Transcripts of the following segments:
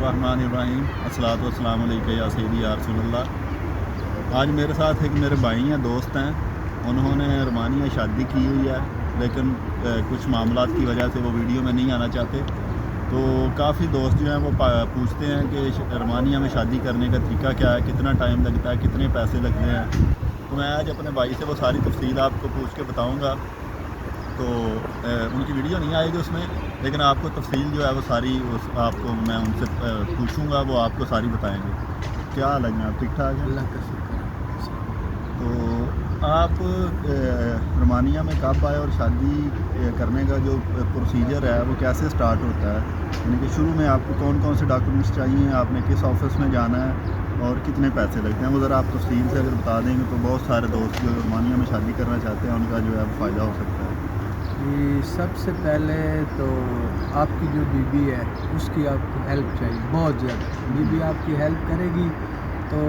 बिस्मिल्लाहिर्रहमानिर्रहीम अस्सलातु वस्सलामु अलैका या सय्यदी या रसूल अल्लाह। आज मेरे साथ एक मेरे भाई हैं, दोस्त हैं, उन्होंने रोमानिया शादी की हुई है, लेकिन कुछ मामलात की वजह से वो वीडियो में नहीं आना चाहते। तो काफ़ी दोस्त जो हैं वो पूछते हैं कि रोमानिया में शादी करने का तरीका क्या है, कितना टाइम लगता है, कितने पैसे लगते हैं। तो मैं आज अपने भाई से वो सारी तफसील आपको पूछ के बताऊँगा। तो उनकी वीडियो नहीं आएगी उसमें, लेकिन आपको तफसील जो है वो सारी आपको मैं उनसे पूछूंगा, वो आपको सारी बताएंगे। क्या हाल है आप, ठीक ठाक है? अल्लाह का शुक्र। तो आप रोमानिया में कब आए और शादी करने का जो प्रोसीजर है वो कैसे स्टार्ट होता है, यानी कि शुरू में आपको कौन कौन से डॉक्यूमेंट्स चाहिए, आपने किस ऑफिस में जाना है और कितने पैसे लगते हैं, वो ज़रा आप तफसील से अगर बता देंगे तो बहुत सारे दोस्त जो रोमानिया में शादी करना चाहते हैं उनका जो है वो फ़ायदा हो सकता है। जी, सबसे पहले तो आपकी जो बीबी है उसकी आपको हेल्प चाहिए बहुत ज़्यादा। बीबी आपकी हेल्प करेगी तो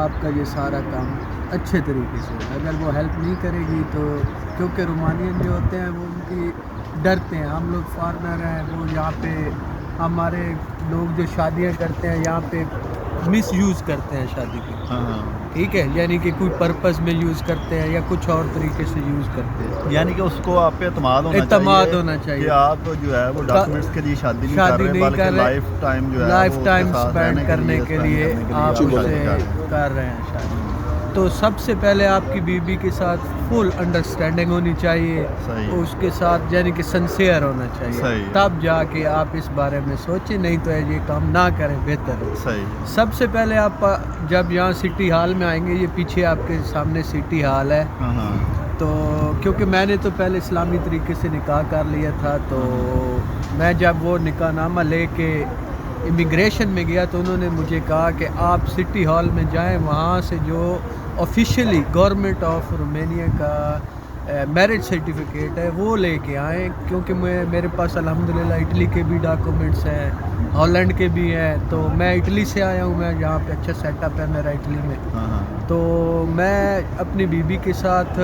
आपका ये सारा काम अच्छे तरीके से। अगर वो हेल्प नहीं करेगी तो, क्योंकि रोमानियन जो होते हैं वो उनकी डरते हैं। हम लोग फॉरेनर हैं, वो यहाँ पे हमारे लोग जो शादियाँ करते हैं यहाँ पे मिस यूज़ करते हैं शादी की। हाँ, ठीक है, यानी कि कोई पर्पस में यूज़ करते हैं या कुछ और तरीके से यूज़ करते हैं। यानी कि उसको आप पे एतमाद होना चाहिए कि आप जो है वो डॉक्यूमेंट्स के लिए शादी नहीं कर रहे, बल्कि लाइफ टाइम जो है लाइफ टाइम स्पेंड करने के लिए आप उसे कर रहे हैं शादी। तो सबसे पहले आपकी बीबी के साथ फुल अंडरस्टैंडिंग होनी चाहिए, उसके साथ यानी कि सिंसियर होना चाहिए, तब जाके आप इस बारे में सोचें, नहीं तो ये काम ना करें बेहतर है। सही। सबसे पहले आप जब यहाँ सिटी हॉल में आएंगे, ये पीछे आपके सामने सिटी हॉल है, तो क्योंकि मैंने तो पहले इस्लामी तरीके से निकाह कर लिया था, तो मैं जब वो निकाह नामा लेके इमिग्रेशन में गया तो उन्होंने मुझे कहा कि आप सिटी हॉल में जाएं, वहाँ से जो ऑफिशियली गवर्नमेंट ऑफ रोमानिया का मैरिज सर्टिफिकेट है वो लेके आएँ, क्योंकि मेरे पास अल्हम्दुलिल्लाह इटली के भी डॉक्यूमेंट्स हैं, हॉलैंड के भी हैं। तो मैं इटली से आया हूँ, मैं यहाँ पे अच्छा सेटअप है मेरा इटली में। तो मैं अपनी बीबी के साथ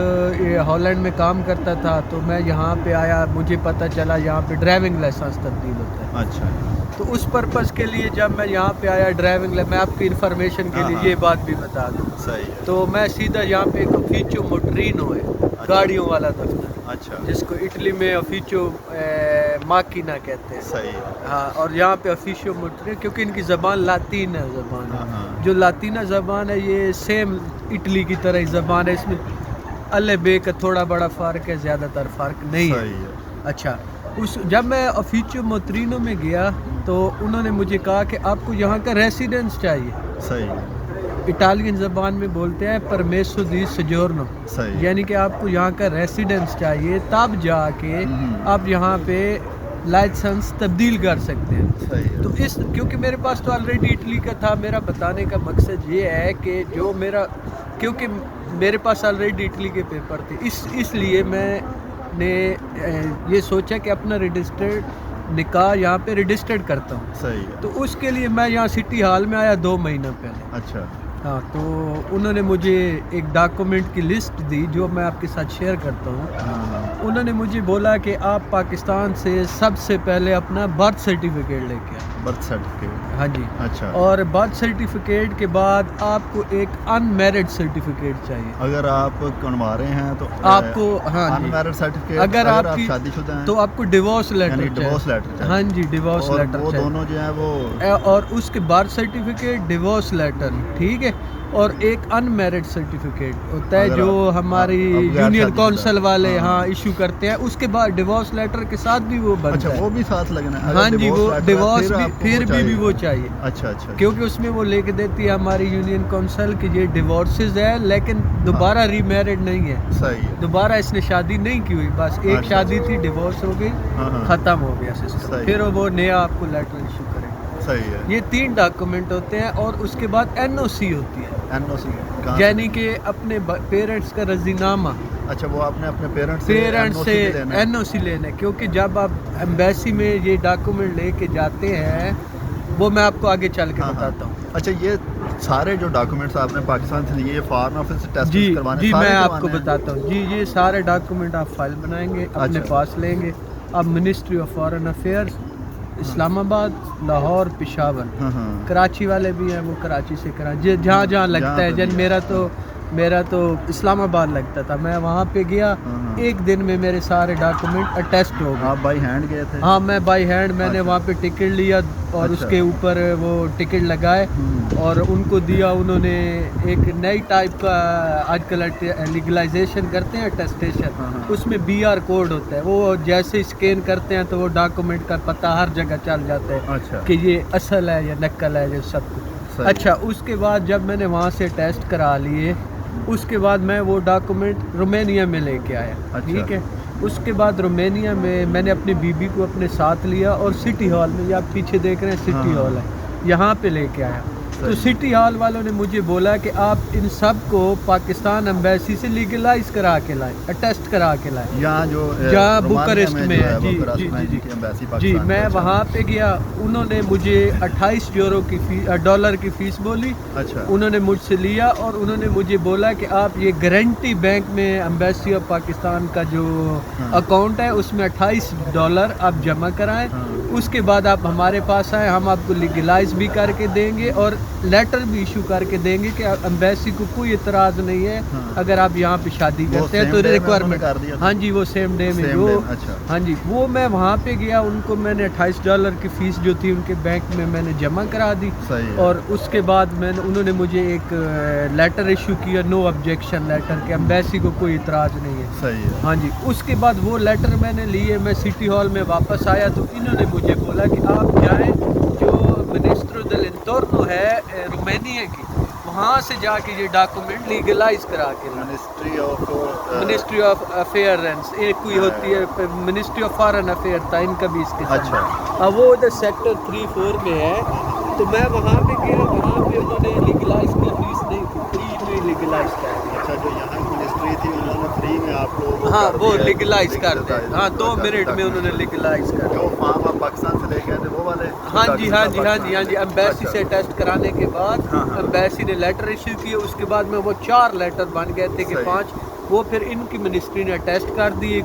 हॉलैंड में काम करता था, तो मैं यहाँ पे आया, मुझे पता चला यहाँ पे ड्राइविंग लाइसेंस तब्दील होता है। अच्छा। तो उस पर्पज़ के लिए जब मैं यहाँ पे आया ड्राइविंग, मैं आपकी इन्फॉर्मेशन के लिए ये बात भी बता दूँ। सही है। तो मैं सीधा यहाँ पे एक ऑफिचो मोटरीनो है, गाड़ियों वाला दफ्तर। अच्छा। जिसको इटली में ऑफिचो माकिना कहते हैं। सही है। हाँ, और यहाँ पे ऑफिशियो मोटरीनो, क्योंकि इनकी ज़बान लातीना ज़बान है। जो लातीना ज़बान है ये सेम इटली की तरह ही ज़बान है, इसमें अल्ले बे का थोड़ा बड़ा फ़र्क है, ज़्यादातर फ़र्क नहीं है। अच्छा, जब मैं ऑफिचो मोटरीनो में गया तो उन्होंने मुझे कहा कि आपको यहाँ का रेसिडेंस चाहिए। सही। इटालियन ज़बान में बोलते हैं परमेसो दी सजोर्नो, यानी कि आपको यहाँ का रेसिडेंस चाहिए, तब जाके आप यहाँ पे लाइसेंस तब्दील कर सकते हैं। तो क्योंकि मेरे पास तो ऑलरेडी इटली का था, मेरा बताने का मकसद ये है कि जो मेरा, क्योंकि मेरे पास ऑलरेडी इटली के पेपर थे, इसलिए मैंने ये सोचा कि अपना रजिस्टर्ड निकाह यहाँ पे रजिस्टर्ड करता हूँ। सही है। तो उसके लिए मैं यहाँ सिटी हॉल में आया 2 महीना पहले। अच्छा। हाँ, तो उन्होंने मुझे एक डॉक्यूमेंट की लिस्ट दी जो मैं आपके साथ शेयर करता हूँ। उन्होंने मुझे बोला कि आप पाकिस्तान से सबसे पहले अपना बर्थ सर्टिफिकेट लेके आए। Birth certificate? हाँ जी। अच्छा। और बर्थ सर्टिफिकेट के बाद आपको एक अनमैरिड सर्टिफिकेट चाहिए। अगर आप कन्वा रहे हैं तो आपको, हाँ जी, अनमैरिड सर्टिफिकेट। अगर आप शादीशुदा हैं तो आपको डिवोर्स लेटर, डिवोर्स लेटर। हाँ जी, डिवोर्स लेटर वो दोनों जो है वो, और उसके बर्थ सर्टिफिकेट, डिवोर्स लेटर, ठीक है। और एक अनमैरिड सर्टिफिकेट होता है जो हमारी यूनियन काउंसिल वाले इशू करते हैं, उसके बाद डिवोर्स लेटर के साथ भी वो बनता है। वो भी साथ लगना है? हाँ जी, वो डिवोर्स फिर भी वो चाहिए। अच्छा। क्योंकि उसमें वो लेके देती है हमारी यूनियन काउंसिल कि ये डिवोर्सेज है, लेकिन दोबारा रीमैरिड नहीं है। सही है। दोबारा इसने शादी नहीं की हुई, बस एक शादी थी, डिवोर्स हो गई, खत्म हो गया सिस्टम, फिर वो नया आपको लेटर इशू करेगा। सही है। ये 3 डॉक्यूमेंट होते हैं, और उसके बाद NOC होती है। NOC यानी कि अपने पेरेंट्स का रजीनामा। अच्छा, वो आपने अपने पेरेंट्स से NOC लेना है, क्योंकि जब आप एम्बेसी में ये डॉक्यूमेंट लेके जाते हैं, वो मैं आपको आगे चल के बताता हूँ। अच्छा, ये सारे जो डॉक्यूमेंट्स आपने पाकिस्तान से लिए, फॉरेन ऑफिस से टेस्ट करवाने? जी, मैं आपको बताता हूँ जी। ये सारे डॉक्यूमेंट आप फाइल बनाएंगे, अपने पास लेंगे, आप मिनिस्ट्री ऑफ फॉरेन अफेयर्स اسلام آباد، لاہور، پشاور. کراچی والے بھی ہیں، وہ کراچی سے جہاں جہاں لگتا ہے. جن میرا تو اسلام آباد لگتا تھا. میں وہاں پہ گیا، ایک دن میں میرے سارے ڈاکومنٹ اٹیسٹ ہو گئے. آپ بائی ہینڈ گئے تھے؟ ہاں میں بائی ہینڈ، میں نے وہاں پہ ٹکٹ لیا اور اس کے اوپر وہ ٹکٹ لگائے اور ان کو دیا. انہوں نے ایک نئی ٹائپ کا آج کل لیگلائزیشن کرتے ہیں اٹیسٹیشن، اس میں BR کوڈ ہوتا ہے. وہ جیسے اسکین کرتے ہیں تو وہ ڈاکومنٹ کا پتہ ہر جگہ چل جاتا ہے کہ یہ اصل ہے یا نقل ہے، یہ سب کچھ. اچھا، اس کے بعد جب میں نے وہاں سے ٹیسٹ کرا لیے، اس کے بعد میں وہ ڈاکومنٹ رومینیا میں لے کے آیا. ٹھیک ہے. اس کے بعد رومینیا میں نے اپنی بیوی کو اپنے ساتھ لیا اور سٹی ہال میں، یہ آپ پیچھے دیکھ رہے ہیں سٹی ہال ہے، یہاں پہ لے کے آیا. تو سٹی ہال والوں نے مجھے بولا کہ آپ ان سب کو پاکستان ایمبیسی سے لیگلائز کرا کے لائیں، اٹیسٹ کرا کے لائیں. جہاں بوکارسٹ میں ہے. جی میں وہاں پہ گیا. انہوں نے مجھے 28 یورو کی ڈالر کی فیس بولی. انہوں نے مجھ سے لیا اور انہوں نے مجھے بولا کہ آپ یہ گارنٹی بینک میں ایمبیسی آف پاکستان کا جو اکاؤنٹ ہے اس میں $28 آپ جمع کرائیں. اس کے بعد آپ ہمارے پاس آئیں، ہم آپ کو لیگلائز بھی کر کے دیں گے اور لیٹر بھی ایشو کر کے دیں گے کہ ایمبیسی کو کوئی اعتراض نہیں ہے اگر آپ یہاں پہ شادی کرتے ہیں تو ریکوائرمنٹ. ہاں جی، وہ سیم ڈے میں جو ہاں جی وہ میں وہاں پہ گیا. ان کو میں نے $28 کی فیس جو تھی ان کے بینک میں نے جمع کرا دی. اور اس کے بعد انہوں نے مجھے ایک لیٹر ایشو کیا، نو آبجیکشن لیٹر، کہ ایمبیسی کو کوئی اعتراض نہیں ہے. ہاں جی. اس کے بعد وہ لیٹر میں نے لیے، میں سٹی ہال میں واپس آیا تو انہوں نے مجھے بولا کہ آپ جائیں جو منسٹر دل انٹورنو ہے رومینیا کی، وہاں سے جا کے یہ ڈاکومنٹ لیگلائز کرا کے. منسٹری آف افیئرنس ایک کوئی ہوتی ہے، منسٹری آف فارن افیئر تھا ان کا بھی اس کے ساتھ. وہ ادھر سیکٹر 3-4 میں ہے. تو میں وہاں پہ گیا، وہاں پہ انہوں نے لیگلائز کی فیس نہیں تھی، فری میں لیگلائز کیا. اچھا، جو یہاں کی منسٹری تھی انہوں نے فری میں آپ کو ہاں وہ لیگلائز کر دیں. ہاں 2 منٹ میں انہوں نے لیگلائز کر دیا. جو فارم آپ پاکستان سے لے گئے تھے وہ والے؟ ہاں جی ایمبیسی سے ٹیسٹ کرانے کے بعد ایمبیسی نے لیٹر ایشو کیے. اس کے بعد میں وہ 4 لیٹر بن گئے تھے کہ 5 وہ پھر ان کی منسٹری نے ٹیسٹ کر دیے.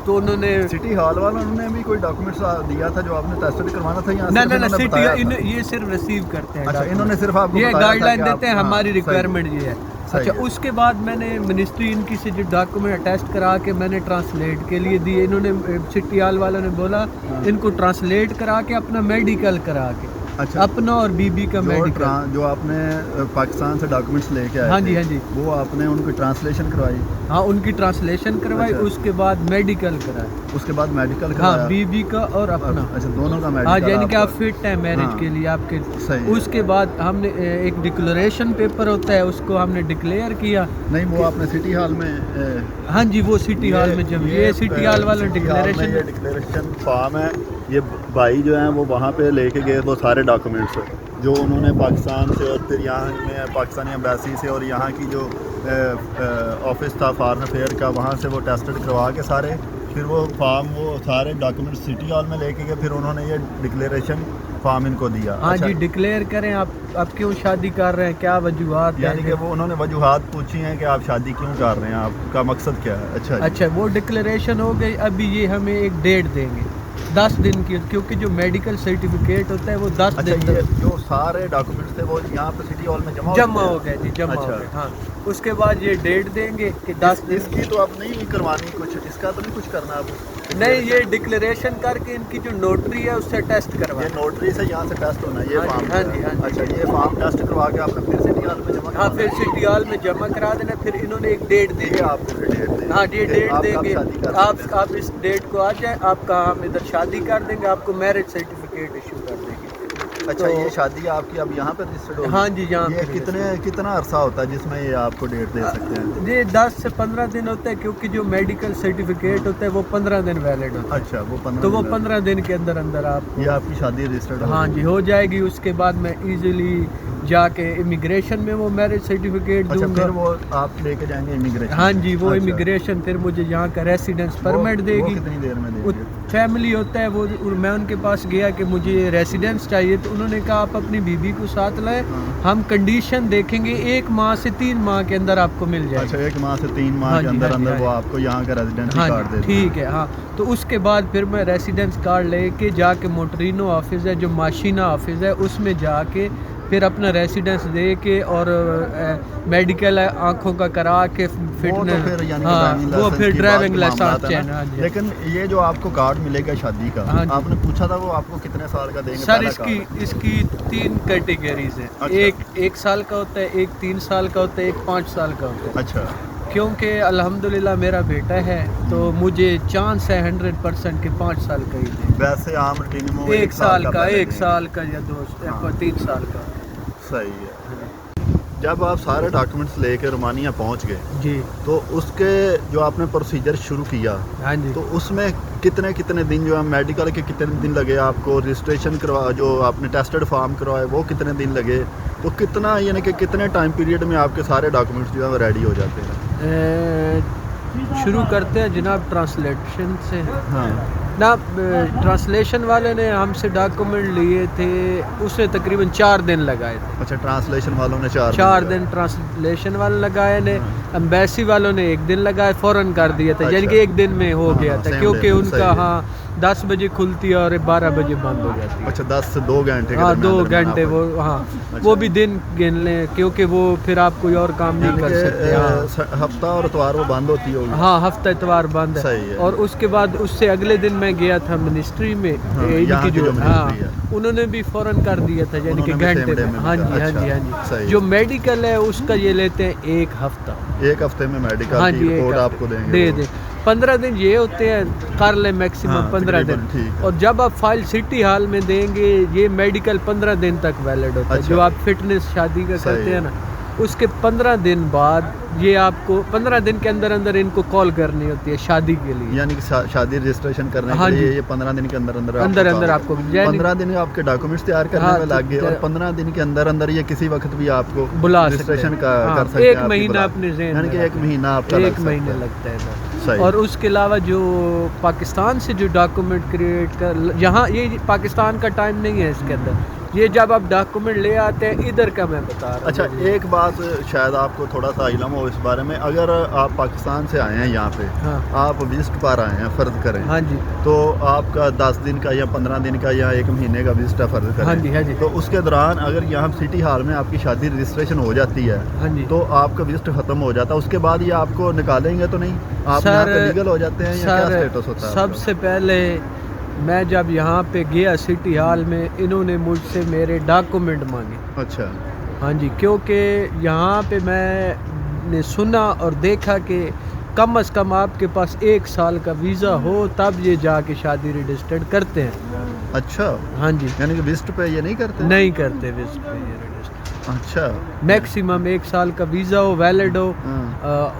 تو انہوں نے سٹی ہال والوں نے بھی کوئی ڈاکومنٹس دیا تھا جو آپ نے ٹیسٹ کروانا تھا؟ نہ سٹی یہ صرف ریسیو کرتے ہیں. اچھا، انہوں نے صرف آپ کو یہ گائیڈ لائن دیتے ہیں، ہماری ریکوائرمنٹ یہ ہے. اچھا، اس کے بعد میں نے منسٹری ان کی سے جو ڈاکومنٹ اٹیسٹ کرا کے میں نے ٹرانسلیٹ کے لیے دیے. انہوں نے سٹی ہال والوں نے بولا ان کو ٹرانسلیٹ کرا کے اپنا میڈیکل کرا کے. اچھا، اپنا اور بیوی کا میڈیکل جو آپ نے پاکستان سے ڈاکومنٹس لے کے آئے. ہاں جی وہ آپ نے ان کی ٹرانسلیشن کروائی؟ ہاں ان کی ٹرانسلیشن کروائی. اس کے بعد میڈیکل کرایا. اس کے بعد میڈیکل ہاں بیوی کا اور اپنا. اچھا، دونوں کا میڈیکل. ہاں یعنی کہ آپ فٹ ہیں میرج کے لیے آپ کے. اس کے بعد ہم نے ایک ڈکلریشن پیپر ہوتا ہے، اس کو ہم نے ڈکلیئر کیا. نہیں وہ آپ نے سٹی ہال میں؟ ہاں جی وہ سٹی ہال میں جب یہ سٹی ہال والا ڈکلیریشن فارم ہے. یہ بھائی جو ہیں وہ وہاں پہ لے کے گئے وہ سارے ڈاکومنٹس جو انہوں نے پاکستان سے اور پھر یہاں میں پاکستانی ایمبیسی سے اور یہاں کی جو آفس تھا فارن افیئر کا وہاں سے وہ ٹیسٹڈ کروا کے سارے، پھر وہ فارم وہ سارے ڈاکومنٹس سٹی ہال میں لے کے گئے. پھر انہوں نے یہ ڈکلیریشن فارم ان کو دیا. ہاں جی ڈکلیئر کریں آپ کیوں شادی کر رہے ہیں، کیا وجوہات. یعنی کہ وہ انہوں نے وجوہات پوچھی ہیں کہ آپ شادی کیوں کر رہے ہیں، آپ کا مقصد کیا ہے. اچھا وہ ڈکلیریشن ہو گئی. ابھی یہ ہمیں ایک ڈیٹ دیں گے 10 دن کی، کیونکہ جو میڈیکل سرٹیفکیٹ ہوتا ہے وہ 10 دن جو سارے ڈاکومنٹس تھے وہ یہاں پہ سٹی ہال میں جمع ہو گئے. جی جمع ہو گئے. ہاں اس کے بعد یہ ڈیٹ دیں گے کہ 10 دن. اس کی تو اب نہیں کروانی کچھ، اس کا تو نہیں کچھ کرنا اب. نہیں یہ ڈکلیریشن کر کے ان کی جو نوٹری ہے اس سے ٹیسٹ کروا. یہ نوٹری سے یہاں سے ٹیسٹ ہونا ہے یہ فارم. ہاں جی. اچھا یہ فارم ٹیسٹ کروا کے آپ نے پھر سٹی ہال میں جمع. ہاں پھر سٹی ہال میں جمع کرا دینا. پھر انہوں نے ایک ڈیٹ دی ہے آپ کو. ہاں یہ ڈیٹ دیں گے. آپ اس ڈیٹ کو آ جائیں، آپ کا ہم ادھر شادی کر دیں گے، آپ کو میرج سرٹیفکیٹ ایشو کر دیں گے. اچھا یہ شادی آپ کی اب یہاں پہ رجسٹرڈ ہوگی؟ ہاں جی یہاں. یہ کتنا عرصہ ہوتا ہے جس میں یہ آپ کو ڈیٹ دے سکتے ہیں؟ یہ 10 سے 15 دن ہوتا ہے، کیونکہ جو میڈیکل سرٹیفکیٹ ہوتا ہے وہ 15 دن ویلڈ ہوتا ہے. اچھا وہ 15 تو وہ 15 دن کے اندر آپ یہ آپ کی شادی رجسٹرڈ ہاں جی ہو جائے گی. اس کے بعد میں ایزیلی جا کے امیگریشن میں وہ میرج سرٹیفکیٹ دوں گا. پھر وہ آپ لے کے جائیں گے امیگریشن؟ ہاں جی وہ امیگریشن پھر مجھے یہاں کا ریسیڈنس پرمٹ دے گی. کتنی دیر میں دے گی؟ फैमिली होता है वो, मैं उनके पास गया कि मुझे रेसिडेंस चाहिए, तो उन्होंने कहा आप अपनी बीबी को साथ लाएं, हम कंडीशन देखेंगे 1 माह से 3 माह के अंदर आपको मिल जाएगा। अच्छा, 1 माह से 3 माह के अंदर अंदर वो आपको यहाँ का रेजिडेंसी कार्ड दे देंगे। ठीक है, हाँ। तो उसके बाद फिर मैं रेसिडेंस कार्ड लेके जाके मोटरिनो ऑफिस है जो माशीना ऑफिस है उसमें जाके फिर अपना रेसिडेंस दे के और मेडिकल आंखों का करा के फिटनेस, हाँ वो फिर ड्राइविंग लाइसेंस। लेकिन ये जो आपको कार्ड मिलेगा शादी का, आपने पूछा था वो आपको कितने साल का देंगे? सर इसकी 3 कैटेगरीज हैं। अच्छा। एक 1 साल का होता है, एक 3 साल का होता है, एक 5 साल का होता है। अच्छा। क्योंकि अल्हम्दुलिल्लाह मेरा बेटा है तो मुझे चांस है 100% के 5 साल का ही दे। वैसे आम रूटीन में 1 साल का, 1 साल का या 2 या 3 साल का। सही है। जब आप सारे डॉक्यूमेंट्स लेकर रोमानिया पहुंच गए जी, तो उसके जो आपने प्रोसीजर शुरू किया, हाँ जी, तो उसमें कितने दिन जो है मेडिकल के कितने दिन लगे आपको, रजिस्ट्रेशन करवा जो आपने टेस्टेड फॉर्म करवाए वो कितने दिन लगे, तो कितना यानी कि कितने टाइम पीरियड में आपके सारे डॉक्यूमेंट्स जो है वो रेडी हो जाते हैं? शुरू करते हैं जनाब ट्रांसलेशन से। हाँ। ना ट्रांसलेशन वाले ने हमसे डॉक्यूमेंट लिए थे, उसने तकरीबन 4 दिन लगाए थे। अच्छा, ट्रांसलेशन वालों ने 4 दिन ट्रांसलेशन वाले लगाए ने, एम्बेसी वालों ने 1 दिन लगाए, फ़ौरन कर दिया था। अच्छा। यानी कि 1 दिन में हो गया था, क्योंकि उनका हाँ 10 बजे खुलती है और 12 बजे बंद हो जाती है। अच्छा, 10 से 2 घंटे। हाँ 2 घंटे वो, हाँ वो भी दिन गिन लें, क्योंकि वो फिर आप कोई और काम नहीं कर सकते। हाँ हफ्ता और इतवार वो बंद होती होगी। हाँ, हफ्ता इतवार बंद है। सही है। और उसके बाद उससे अगले दिन मैं गया था मिनिस्ट्री में, यहाँ की जो हाँ मिनिस्ट्री है उन्होंने भी फ़ौरन कर दिया था, यानी कि घंटे में। हाँ जी, हाँ जी, हाँ जी। सही। जो मेडिकल है उसका ये लेते हैं 1 हफ्ता। 1 हफ्ते में मेडिकल हाँ की जी, रिपोर्ट आपको देंगे। दे दे 15 दिन ये होते हैं, कर ले मैक्सिमम 15 दिन। ठीक। और जब आप फाइल सिटी हॉल में देंगे ये मेडिकल 15 दिन तक वैलिड होता है। अच्छा। जो आप फिटनेस शादी का करते हैं ना, उसके 15 दिन बाद ये आपको 15 दिन के अंदर अंदर इनको कॉल करनी होती है शादी के लिए। यानी कि शादी रजिस्ट्रेशन करने हाँ के लिए जी। ये 15 दिन के अंदर अंदर आपको 15 दिन आपके डॉक्यूमेंट्स तैयार करने में लग गए, और 15 दिन के अंदर अंदर ये किसी वक्त भी आपको बुला रजिस्ट्रेशन सकते हैं। कर सकते हैं। 1 महीना अपने ज़हन यानी कि 1 महीना आपका 1 महीने लगता है। सही। और उसके अलावा जो पाकिस्तान से जो डॉक्यूमेंट क्रिएट कर, यहाँ ये पाकिस्तान का टाइम नहीं है इसके अंदर, ये जब आप डॉक्यूमेंट ले आते हैं इधर का मैं बता रहा हूँ। अच्छा, एक बात शायद आपको थोड़ा सा इल्म हो इस बारे में, अगर आप पाकिस्तान से आए हैं यहाँ पे, हाँ। आप विजिट पर आए हैं फ़र्ज करें, हाँ जी, तो आपका 10 दिन का या 15 दिन का या 1 महीने का विजिट फ़र्ज करें, हाँ जी, हाँ जी, तो उसके दौरान अगर यहाँ सिटी हॉल में आपकी शादी रजिस्ट्रेशन हो जाती है, हाँ जी, तो आपका विजिट ख़त्म हो जाता है, उसके बाद ये आपको निकालेंगे तो नहीं? आप यहाँ पे लीगल हो जाते हैं या क्या स्टेटस होता है? सबसे पहले मैं जब यहाँ पे गया सिटी हॉल में, इन्होंने मुझसे मेरे डॉक्यूमेंट मांगे। अच्छा। हाँ जी, क्योंकि यहाँ पे मैंने सुना और देखा कि कम से कम आपके पास 1 साल का वीज़ा हो तब ये जाके शादी रजिस्टर्ड करते हैं। अच्छा। हाँ जी, यानी कि विजिट पे ये नहीं करते? नहीं करते विजिट पे ये रजिस्टर। अच्छा। मैक्सिमम 1 साल का वीज़ा हो, वैलिड हो,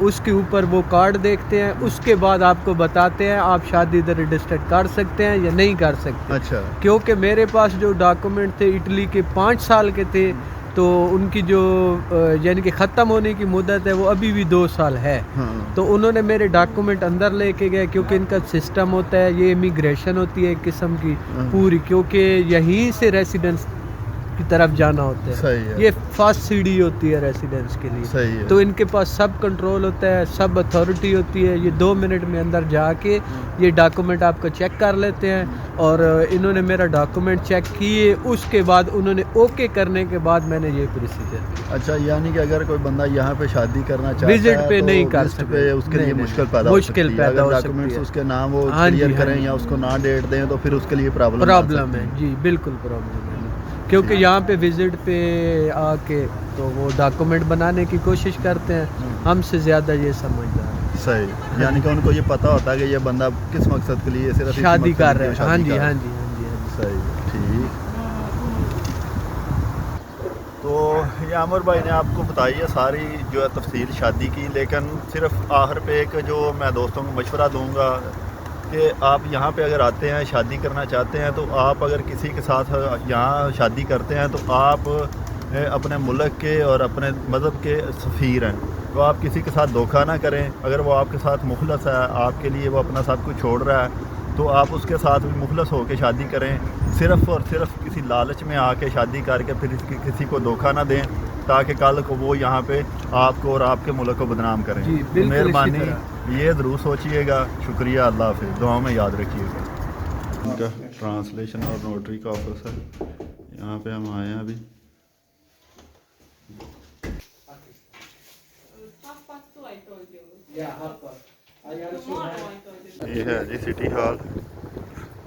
उसके ऊपर वो कार्ड देखते हैं, उसके बाद आपको बताते हैं आप शादी इधर रजिस्टर्ड कर सकते हैं या नहीं कर सकते। अच्छा। क्योंकि मेरे पास जो डॉक्यूमेंट थे इटली के 5 साल के थे, तो उनकी जो यानी कि ख़त्म होने की मुद्दत है वो अभी भी 2 साल है। हाँ। तो उन्होंने मेरे डॉक्यूमेंट अंदर लेके गए, क्योंकि इनका सिस्टम होता है, ये इमिग्रेशन होती है एक किस्म की पूरी, क्योंकि यहीं से रेसिडेंस की तरफ जाना होता है। सही है। ये फास्ट सीढ़ी होती है रेसिडेंस के लिए। सही है। तो इनके पास सब कंट्रोल होता है, सब अथॉरिटी होती है, ये 2 मिनट में अंदर जाके ये डॉक्यूमेंट आपको चेक कर लेते हैं। और इन्होंने मेरा डॉक्यूमेंट चेक किए, उसके बाद उन्होंने ओके करने के बाद मैंने ये प्रोसीजर। अच्छा, यानी कि अगर कोई बंदा यहाँ पे शादी करना चाहता विजिट है पे तो नहीं कर विजिट सकते, पे उसके लिए मुश्किल पैदा हो सकती है। अगर डॉक्यूमेंट्स उसके नाम वो क्लियर करें या उसको ना डेट दें तो फिर उसके लिए प्रॉब्लम है। जी बिल्कुल प्रॉब्लम है, क्योंकि यहाँ पे विजिट पे आके तो वो डॉक्यूमेंट बनाने की कोशिश करते हैं, हमसे ज़्यादा ये समझदार है। सही। यानी कि उनको ये पता होता है कि ये बंदा किस मकसद के लिए सिर्फ शादी कर रहा है। हाँ जी, हाँ जी, हाँ जी, सही। ठीक। तो ये आमिर भाई ने आपको बताई है सारी जो है तफसील शादी की, लेकिन सिर्फ आखिर पे एक जो मैं दोस्तों को मशवरा दूंगा कि आप यहाँ पे अगर आते हैं शादी करना चाहते हैं, तो आप अगर किसी के साथ यहाँ शादी करते हैं तो आप अपने मुल्क के और अपने मज़हब के सफ़ीर हैं, तो आप किसी के साथ धोखा ना करें। अगर वो आपके साथ मुखलस है, आपके लिए वो अपना सब कुछ छोड़ रहा है, تو آپ اس کے ساتھ بھی مخلص ہو کے شادی کریں، صرف اور صرف کسی لالچ میں آ کے شادی کر کے پھر کسی کو دھوکہ نہ دیں تاکہ کل کو وہ یہاں پہ آپ کو اور آپ کے ملک کو بدنام کریں. جی بالکل مہربانی اسی طرح. یہ ضرور سوچیے گا. شکریہ. اللہ حافظ. دعاؤں میں یاد رکھیے گا. ان کا ٹرانسلیشن اور نوٹری کا آفس ہے. یہاں پہ ہم آئے ہیں ابھی. یہ ہے جی سٹی ہال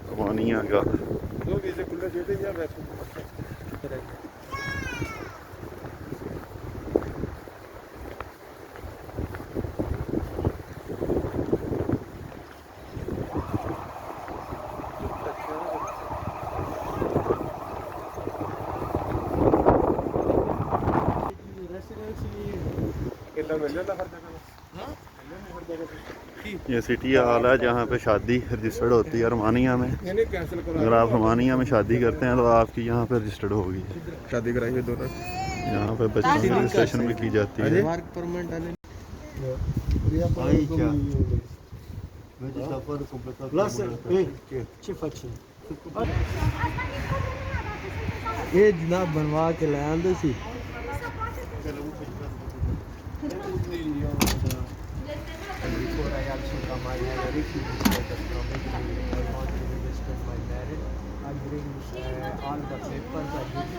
رومانیہ کا. یہ سٹی ہال ہے جہاں پہ شادی رجسٹرڈ ہوتی ہے رومانیہ میں. اگر آپ رومانیہ میں شادی کرتے ہیں تو آپ کی یہاں پہ رجسٹرڈ ہوگی. شادی کرائی ہے دونوں. یہاں پہ بچوں کی رجسٹریشن بھی کی جاتی ہے. یہ جناب بنوا کے لے آندے سی. Before I also come, I have a refugee status from Italy. I want to register my marriage. I bring all the papers. I give